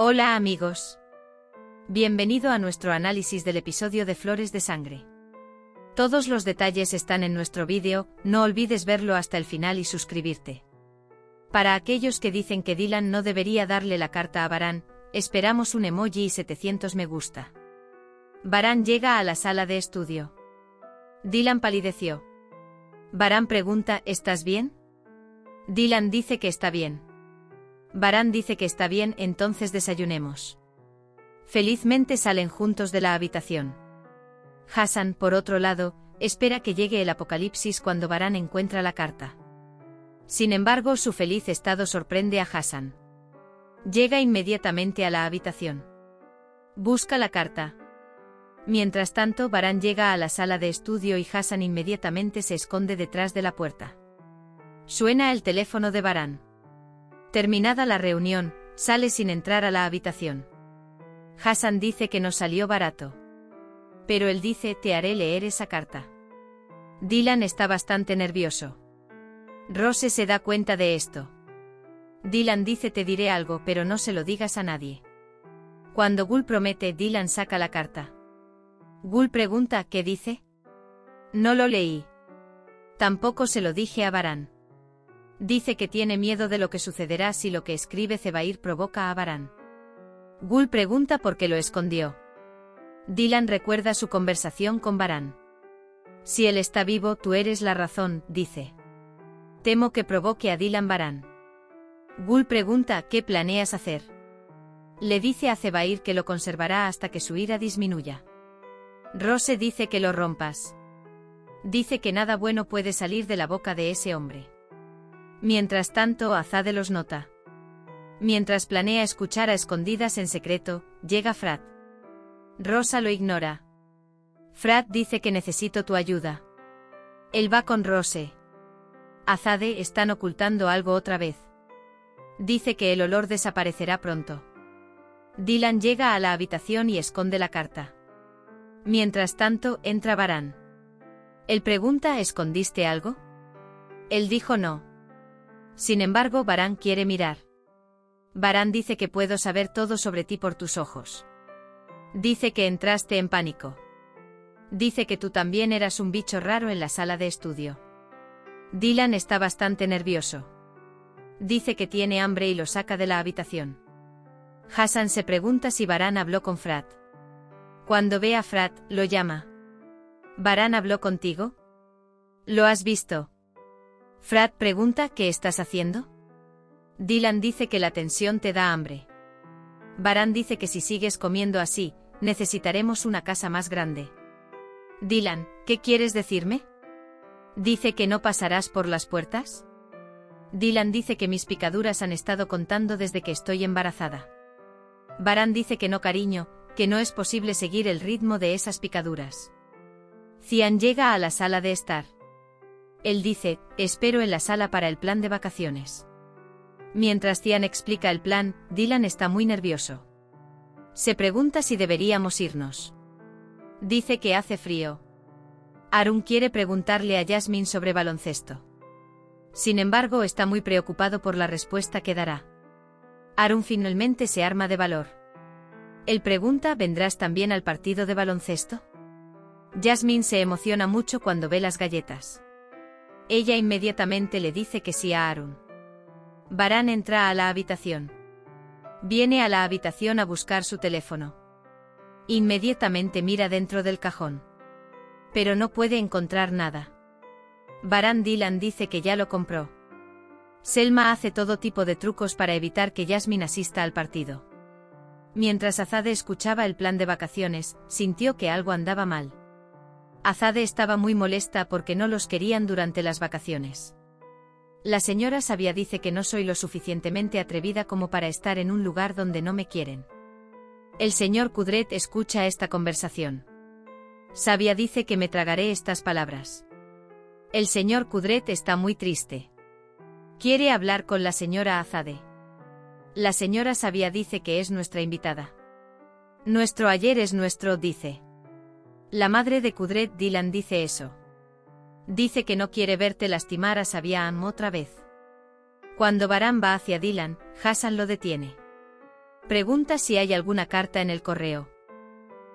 Hola amigos. Bienvenido a nuestro análisis del episodio de Flores de Sangre. Todos los detalles están en nuestro vídeo, no olvides verlo hasta el final y suscribirte. Para aquellos que dicen que Dylan no debería darle la carta a Varan, esperamos un emoji y 700 me gusta. Varan llega a la sala de estudio. Dylan palideció. Varan pregunta, ¿estás bien? Dylan dice que está bien. Varan dice que está bien, entonces desayunemos. Felizmente salen juntos de la habitación. Hassan, por otro lado, espera que llegue el apocalipsis cuando Varan encuentra la carta. Sin embargo, su feliz estado sorprende a Hassan. Llega inmediatamente a la habitación. Busca la carta. Mientras tanto, Varan llega a la sala de estudio y Hassan inmediatamente se esconde detrás de la puerta. Suena el teléfono de Varan. Terminada la reunión, sale sin entrar a la habitación. Hassan dice que no salió barato. Pero él dice, te haré leer esa carta. Dylan está bastante nervioso. Rose se da cuenta de esto. Dylan dice, te diré algo, pero no se lo digas a nadie. Cuando Gul promete, Dylan saca la carta. Gul pregunta, ¿qué dice? No lo leí. Tampoco se lo dije a Varan. Dice que tiene miedo de lo que sucederá si lo que escribe Zebair provoca a Varan. Gul pregunta por qué lo escondió. Dylan recuerda su conversación con Varan. Si él está vivo, tú eres la razón, dice. Temo que provoque a Dylan Varan. Gul pregunta, ¿qué planeas hacer? Le dice a Zebair que lo conservará hasta que su ira disminuya. Rose dice que lo rompas. Dice que nada bueno puede salir de la boca de ese hombre. Mientras tanto, Azade los nota. Mientras planea escuchar a escondidas en secreto, llega Frat. Rosa lo ignora. Frat dice que necesito tu ayuda. Él va con Rose. Azade están ocultando algo otra vez. Dice que el olor desaparecerá pronto. Dylan llega a la habitación y esconde la carta. Mientras tanto, entra Varan. Él pregunta, ¿escondiste algo? Él dijo no. Sin embargo, Varan quiere mirar. Varan dice que puedo saber todo sobre ti por tus ojos. Dice que entraste en pánico. Dice que tú también eras un bicho raro en la sala de estudio. Dylan está bastante nervioso. Dice que tiene hambre y lo saca de la habitación. Hassan se pregunta si Varan habló con Frat. Cuando ve a Frat, lo llama. ¿Varan habló contigo? ¿Lo has visto? Frat pregunta, ¿qué estás haciendo? Dylan dice que la tensión te da hambre. Varan dice que si sigues comiendo así, necesitaremos una casa más grande. Dylan, ¿qué quieres decirme? Dice que no pasarás por las puertas. Dylan dice que mis picaduras han estado contando desde que estoy embarazada. Varan dice que no, cariño, que no es posible seguir el ritmo de esas picaduras. Cian llega a la sala de estar. Él dice, espero en la sala para el plan de vacaciones. Mientras Cian explica el plan, Dylan está muy nervioso. Se pregunta si deberíamos irnos. Dice que hace frío. Arun quiere preguntarle a Jasmine sobre baloncesto. Sin embargo, está muy preocupado por la respuesta que dará. Arun finalmente se arma de valor. Él pregunta, ¿vendrás también al partido de baloncesto? Jasmine se emociona mucho cuando ve las galletas. Ella inmediatamente le dice que sí a Arun. Varan entra a la habitación. Viene a la habitación a buscar su teléfono. Inmediatamente mira dentro del cajón. Pero no puede encontrar nada. Varan Dylan dice que ya lo compró. Selma hace todo tipo de trucos para evitar que Jasmine asista al partido. Mientras Azade escuchaba el plan de vacaciones, sintió que algo andaba mal. Azade estaba muy molesta porque no los querían durante las vacaciones. La señora Sabia dice que no soy lo suficientemente atrevida como para estar en un lugar donde no me quieren. El señor Kudret escucha esta conversación. Sabia dice que me tragaré estas palabras. El señor Kudret está muy triste. Quiere hablar con la señora Azade. La señora Sabia dice que es nuestra invitada. Nuestro ayer es nuestro, dice. La madre de Kudret, Dylan, dice eso. Dice que no quiere verte lastimar a Sabiam otra vez. Cuando Varan va hacia Dylan, Hassan lo detiene. Pregunta si hay alguna carta en el correo.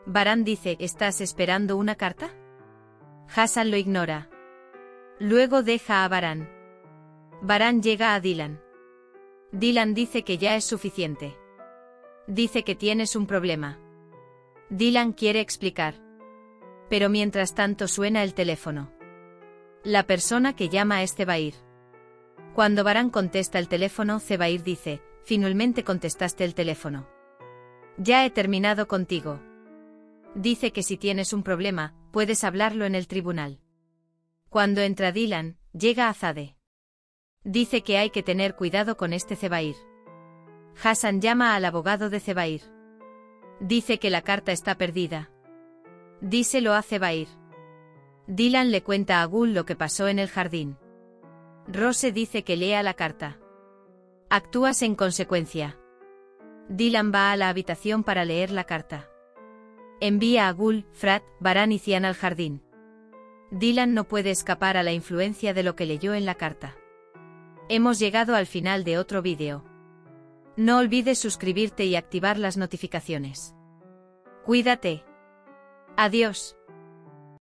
Baran dice, ¿estás esperando una carta? Hassan lo ignora. Luego deja a Baran. Baran llega a Dylan. Dylan dice que ya es suficiente. Dice que tienes un problema. Dylan quiere explicar. Pero mientras tanto suena el teléfono. La persona que llama es Zebair. Cuando Baran contesta el teléfono, Zebair dice, finalmente contestaste el teléfono. Ya he terminado contigo. Dice que si tienes un problema, puedes hablarlo en el tribunal. Cuando entra Dylan, llega Azadeh. Dice que hay que tener cuidado con este Zebair. Hassan llama al abogado de Zebair. Dice que la carta está perdida. Díselo a Zebair. Dylan le cuenta a Gul lo que pasó en el jardín. Rose dice que lea la carta. Actúas en consecuencia. Dylan va a la habitación para leer la carta. Envía a Gul, Frat, Baran y Cian al jardín. Dylan no puede escapar a la influencia de lo que leyó en la carta. Hemos llegado al final de otro vídeo. No olvides suscribirte y activar las notificaciones. Cuídate. Adiós.